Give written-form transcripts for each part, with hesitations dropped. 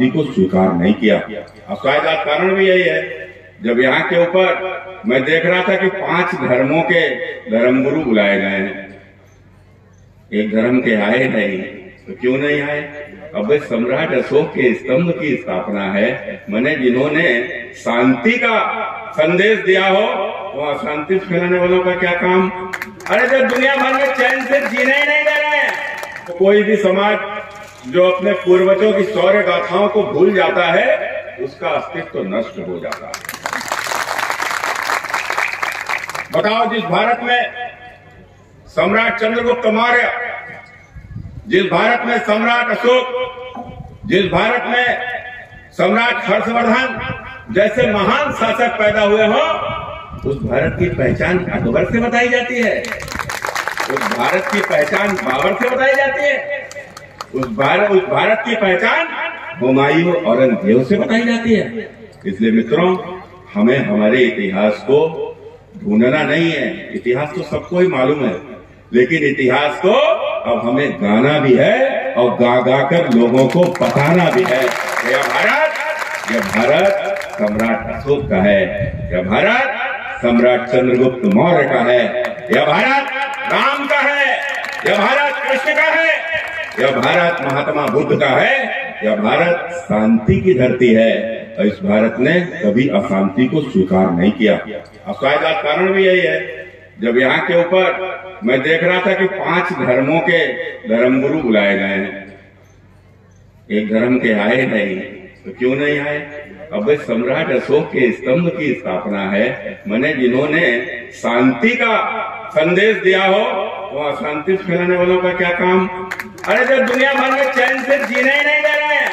को स्वीकार नहीं किया। अब शायद कारण भी यही है, जब यहाँ के ऊपर मैं देख रहा था कि 5 धर्मों के धर्मगुरु बुलाए गए हैं, एक धर्म के आए नहीं, तो क्यों नहीं आए? अब सम्राट अशोक के स्तंभ की स्थापना है, मैंने जिन्होंने शांति का संदेश दिया हो, वो अशांति फैलाने वालों का क्या काम? अरे जब दुनिया भर में चैन से जीने ही नहीं दे रहे हैं, तो कोई भी समाज जो अपने पूर्वजों की शौर्य गाथाओं को भूल जाता है, उसका अस्तित्व नष्ट हो जाता है। बताओ, जिस भारत में सम्राट चंद्रगुप्त मौर्य, जिस भारत में सम्राट अशोक, जिस भारत में सम्राट हर्षवर्धन जैसे महान शासक पैदा हुए हो, उस भारत की पहचान अकबर से बताई जाती है, उस भारत की पहचान बाबर से बताई जाती है, उस भारत की पहचान हुमायूं औरंगजेब से बताई जाती है। इसलिए मित्रों, हमें हमारे इतिहास को ढूंढना नहीं है। इतिहास तो सबको ही मालूम है, लेकिन इतिहास को अब हमें गाना भी है और गा गा कर लोगों को बताना भी है। यह भारत सम्राट अशोक का है, यह भारत सम्राट चंद्रगुप्त मौर्य का है, यह भारत राम का है, यह भारत कृष्ण का है, यह भारत महात्मा बुद्ध का है, यह भारत शांति की धरती है। और इस भारत ने कभी अशांति को स्वीकार नहीं किया। अब शायद कारण भी यही है, जब यहाँ के ऊपर मैं देख रहा था कि 5 धर्मों के धर्मगुरु बुलाए गए हैं, एक धर्म के आए नहीं, तो क्यों नहीं आए? अब सम्राट अशोक के स्तंभ की स्थापना है, मैंने जिन्होंने शांति का संदेश दिया हो, वो अशांति फैलाने वालों का क्या काम? अरे जब दुनिया भर में चैन से जीने ही नहीं दे रहे हैं,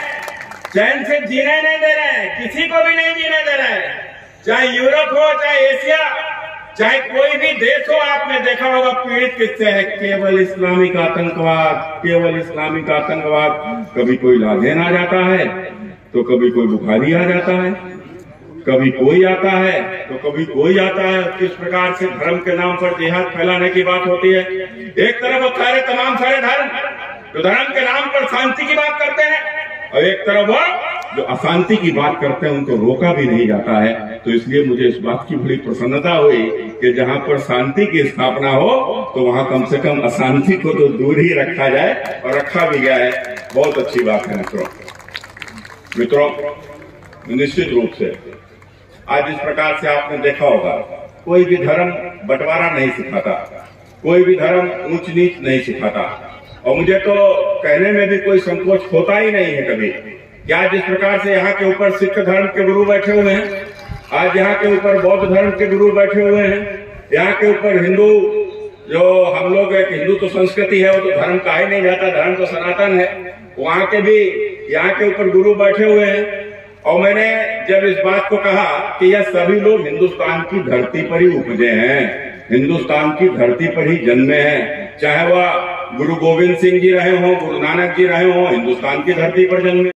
चैन से जीने ही नहीं दे रहे हैं, किसी को भी नहीं जीने दे रहे हैं, चाहे यूरोप हो, चाहे एशिया, चाहे कोई भी देश हो। आपने देखा होगा पीड़ित किससे है? केवल इस्लामिक आतंकवाद, केवल इस्लामिक आतंकवाद। कभी कोई लादेन आ जाता है, तो कभी कोई बुखारी आ जाता है, कभी कोई आता है, तो कभी कोई आता है। किस प्रकार से धर्म के नाम पर जिहाद फैलाने की बात होती है। एक तरफ तमाम सारे धर्म जो धर्म के नाम पर शांति की बात करते हैं, और एक तरफ वो जो अशांति की बात करते हैं, उनको रोका भी नहीं जाता है। तो इसलिए मुझे इस बात की बड़ी प्रसन्नता हुई कि जहां पर शांति की स्थापना हो, तो वहां कम से कम अशांति को तो दूर ही रखा जाए, और रखा भी गया है। बहुत अच्छी बात है मित्रों, निश्चित रूप से आज इस प्रकार से आपने देखा होगा, कोई भी धर्म बंटवारा नहीं सिखाता, कोई भी धर्म ऊंच नीच नहीं सिखाता, और मुझे तो कहने में भी कोई संकोच होता ही नहीं है कभी। क्या जिस प्रकार से यहाँ के ऊपर सिख धर्म के गुरु बैठे हुए हैं, आज यहाँ के ऊपर बौद्ध धर्म के गुरु बैठे हुए हैं, यहाँ के ऊपर हिंदू, जो हम लोग एक हिंदू तो संस्कृति है, वो तो धर्म कहा ही नहीं जाता, धर्म तो सनातन है, वहाँ के भी यहाँ के ऊपर गुरु बैठे हुए हैं। और मैंने जब इस बात को कहा कि यह सभी लोग हिंदुस्तान की धरती पर ही उपजे हैं, हिंदुस्तान की धरती पर ही जन्मे हैं, चाहे वह गुरु गोविंद सिंह जी रहे हों, गुरु नानक जी रहे हों, हिंदुस्तान की धरती पर जन्मे।